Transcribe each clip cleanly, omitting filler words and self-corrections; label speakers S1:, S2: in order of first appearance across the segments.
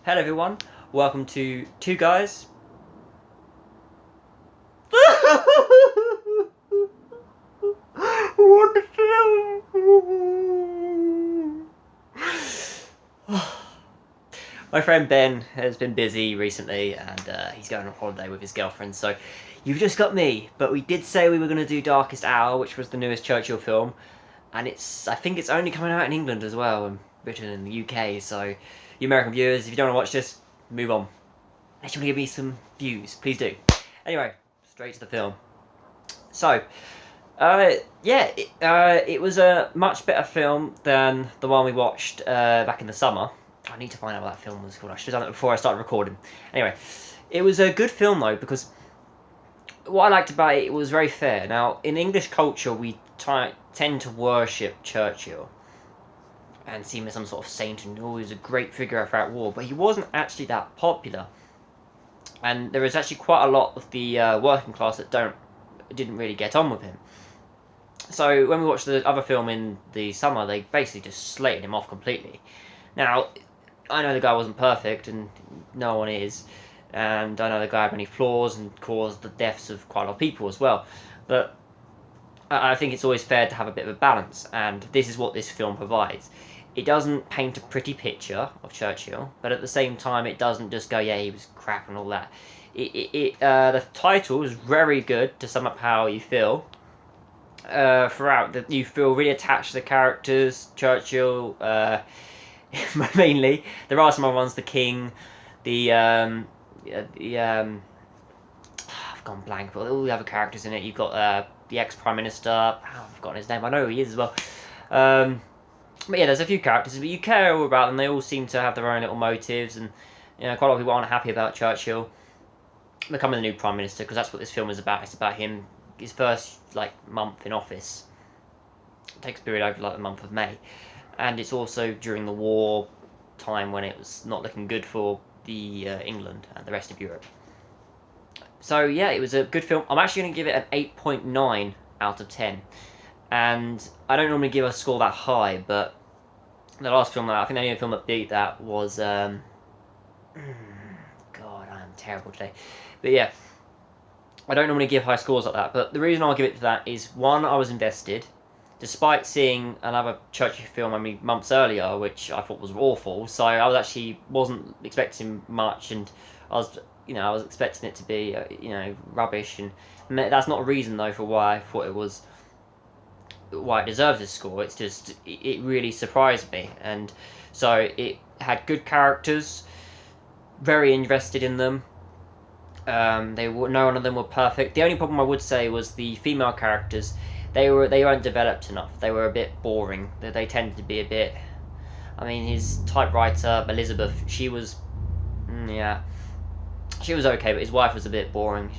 S1: Hello everyone, welcome to Two Guys. What the film? My friend Ben has been busy recently and he's going on holiday with his girlfriend, so you've just got me. But we did say we were going to do Darkest Hour, which was the newest Churchill film, and I think it's only coming out in England as well, and Britain and the UK, so you American viewers, if you don't want to watch this, move on. Unless you want to give me some views, please do. Anyway, straight to the film. So, it was a much better film than the one we watched back in the summer. I need to find out what that film was called. I should have done it before I started recording. Anyway, it was a good film though because what I liked about it, it was very fair. Now, in English culture, we tend to worship Churchill and see him as some sort of saint and he was a great figure throughout war, but he wasn't actually that popular. And there is actually quite a lot of the working class that didn't really get on with him. So when we watched the other film in the summer, they basically just slated him off completely. Now, I know the guy wasn't perfect, and no one is, and I know the guy had many flaws and caused the deaths of quite a lot of people as well. But I think it's always fair to have a bit of a balance, and this is what this film provides. It doesn't paint a pretty picture of Churchill, but at the same time, it doesn't just go, yeah, he was crap and all that. The title is very good to sum up how you feel. Throughout, that you feel really attached to the characters, Churchill, mainly. There are some other ones, the King, I've gone blank, but all the other characters in it. You've got the ex-Prime Minister, I've forgotten his name, I know who he is as well. But yeah, there's a few characters, but you care all about them. They all seem to have their own little motives, and quite a lot of people aren't happy about Churchill becoming the new Prime Minister, because that's what this film is about. It's about him, his first month in office. It takes a period over the month of May, and it's also during the war time when it was not looking good for the England and the rest of Europe. So yeah, it was a good film. I'm actually going to give it an 8.9 out of 10. And I don't normally give a score that high, but the last film I think the only film that beat that was God, I'm terrible today. But yeah, I don't normally give high scores like that. But the reason I'll give it to that is, one, I was invested, despite seeing another Churchill film months earlier, which I thought was awful. So I wasn't expecting much, and I was expecting it to be rubbish, and that's not a reason though for why I thought it was why it deserves this score. It's just it really surprised me, and so it had good characters, very invested in them. No one of them were perfect. The only problem I would say was the female characters. They weren't developed enough. They were a bit boring. They tended to be a bit. I mean, his typewriter Elizabeth, she was, she was okay, but his wife was a bit boring.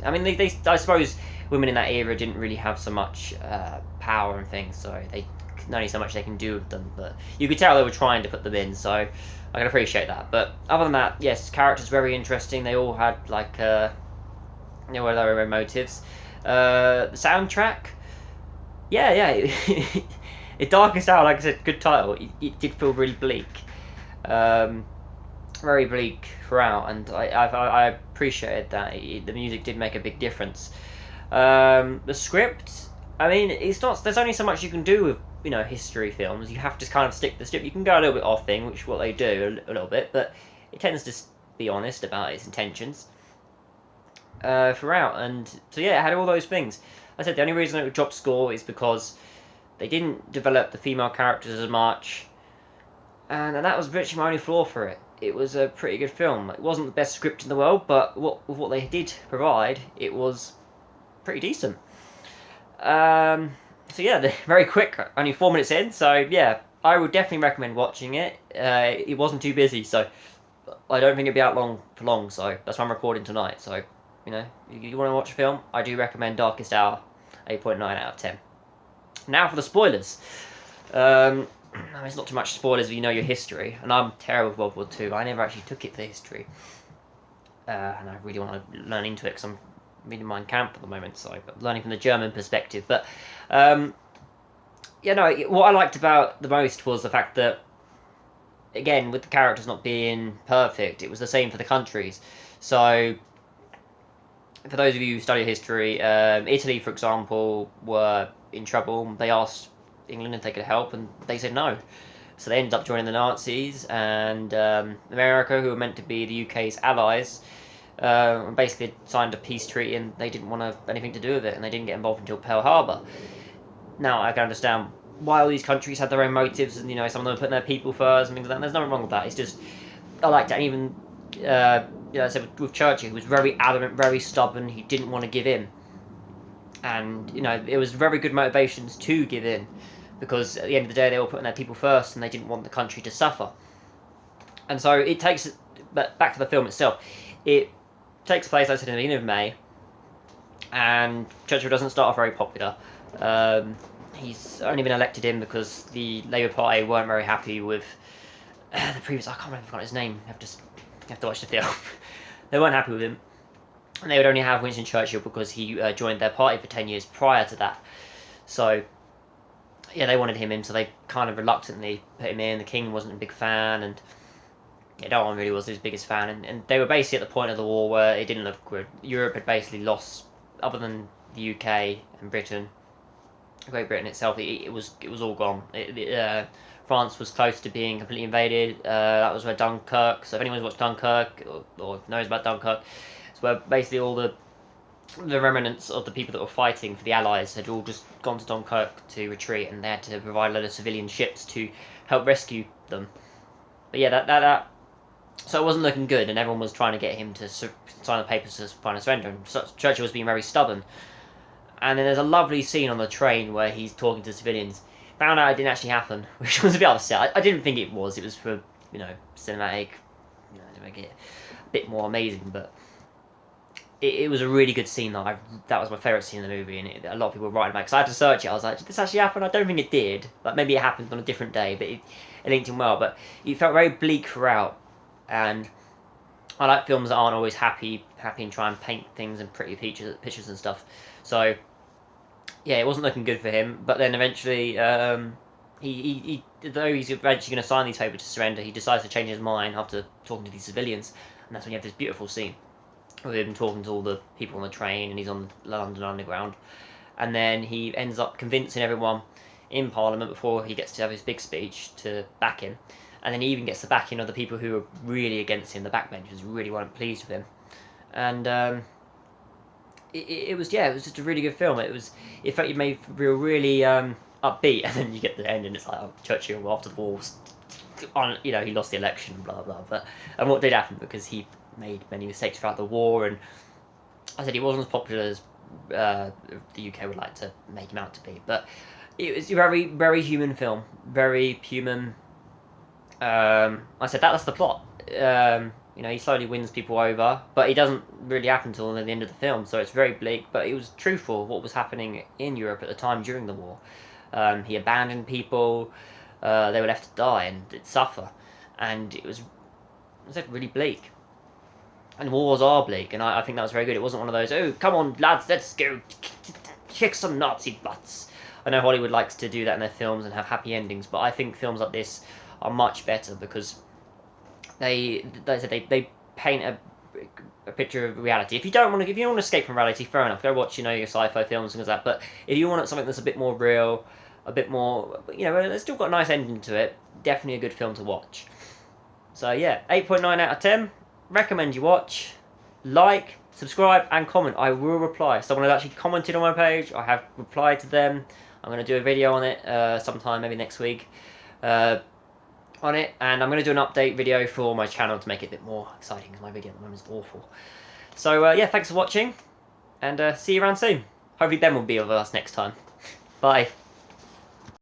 S1: I mean, I suppose women in that era didn't really have so much power and things, so they only so much they can do with them. But you could tell they were trying to put them in, so I can appreciate that. But other than that, yes, characters very interesting. They all had their own motives. The soundtrack, yeah. It Darkest Hour, like I said, good title. It did feel really bleak. Very bleak throughout, and I appreciated that. The music did make a big difference. The script, I mean, it's not. There's only so much you can do with history films. You have to kind of stick to the script. You can go a little bit off thing, which is what they do a little bit, but it tends to be honest about its intentions throughout. And so yeah, it had all those things. I said the only reason it dropped score is because they didn't develop the female characters as much, and that was virtually my only flaw for it. It was a pretty good film. It wasn't the best script in the world, but with what they did provide, it was pretty decent. So yeah, very quick, only 4 minutes in. So yeah, I would definitely recommend watching it. It wasn't too busy, so I don't think it'd be out for long. So that's why I'm recording tonight. So you want to watch a film, I do recommend Darkest Hour, 8.9 out of 10. Now for the spoilers. It's not too much spoilers if you know your history, and I'm terrible with World War II. I never actually took it for history, and I really want to learn into it because I'm reading Mein Kampf at the moment, so I'm learning from the German perspective. But what I liked about the most was the fact that again, with the characters not being perfect, it was the same for the countries. So, for those of you who study history, Italy, for example, were in trouble. They asked England if they could help, and they said no. So they ended up joining the Nazis, and America, who were meant to be the UK's allies, basically signed a peace treaty, and they didn't want to have anything to do with it, and they didn't get involved until Pearl Harbor. Now, I can understand why all these countries had their own motives, and some of them were putting their people first and things like that. And there's nothing wrong with that. It's just, I liked it. And even, I said with Churchill, he was very adamant, very stubborn. He didn't want to give in. And, it was very good motivations to give in. Because at the end of the day, they were putting their people first, and they didn't want the country to suffer. And so it takes, back to the film itself, it takes place, as I said, in the beginning of May. And Churchill doesn't start off very popular. He's only been elected in because the Labour Party weren't very happy with the previous. I can't remember, I forgot his name. You have to watch the film. They weren't happy with him, and they would only have Winston Churchill because he joined their party for 10 years prior to that. So, yeah, they wanted him in, so they kind of reluctantly put him in. The King wasn't a big fan, and no one really was his biggest fan. And they were basically at the point of the war where it didn't look good. Europe had basically lost, other than the UK and Britain. Great Britain itself, it was all gone. France was close to being completely invaded. That was where Dunkirk. So if anyone's watched Dunkirk or knows about Dunkirk, it's where basically all the remnants of the people that were fighting for the Allies had all just gone to Dunkirk to retreat, and they had to provide a load of civilian ships to help rescue them. But yeah, that so it wasn't looking good, and everyone was trying to get him to sign the papers to final surrender. And Churchill was being very stubborn. And then there's a lovely scene on the train where he's talking to civilians. Found out it didn't actually happen, which was a bit upset. I didn't think it was. It was for, cinematic, to make it a bit more amazing. But it was a really good scene. That was my favourite scene in the movie, and a lot of people were writing about it. Because I had to search it. I was like, did this actually happen? I don't think it did. Like, maybe it happened on a different day, but it linked in well. But it felt very bleak throughout. And I like films that aren't always happy and try and paint things and pretty pictures and stuff. So, yeah, it wasn't looking good for him. But then eventually, he though he's eventually going to sign these papers to surrender, he decides to change his mind after talking to these civilians, and that's when you have this beautiful scene with him talking to all the people on the train, and he's on London Underground, and then he ends up convincing everyone in Parliament before he gets to have his big speech to back him, and then he even gets the backing of the people who were really against him, the backbenchers, who really weren't pleased with him, and it was just a really good film. It felt you made feel really upbeat, and then you get the end, and it's like, Churchill after the war, he lost the election, blah blah. And what did happen, because he made many mistakes throughout the war, and I said he wasn't as popular as the UK would like to make him out to be, but it was a very very human film, very human. I said that's the plot. He slowly wins people over, but it doesn't really happen until the end of the film, so it's very bleak, but it was truthful of what was happening in Europe at the time during the war. He abandoned people, they were left to die and suffer, and it was, I said, really bleak. And wars are bleak, and I think that was very good. It wasn't one of those, oh, come on, lads, let's go kick some Nazi butts. I know Hollywood likes to do that in their films and have happy endings, but I think films like this are much better because they paint a picture of reality. If you want to escape from reality, fair enough. Go watch, your sci-fi films and things like that. But if you want something that's a bit more real, a bit more, it's still got a nice ending to it. Definitely a good film to watch. So yeah, 8.9 out of 10. Recommend you watch. Like, subscribe, and comment. I will reply. Someone has actually commented on my page. I have replied to them. I'm going to do a video on it sometime, maybe next week. On it, and I'm going to do an update video for my channel to make it a bit more exciting, because my video at the moment is awful. So yeah, thanks for watching, and see you around soon. Hopefully Ben will be with us next time. Bye.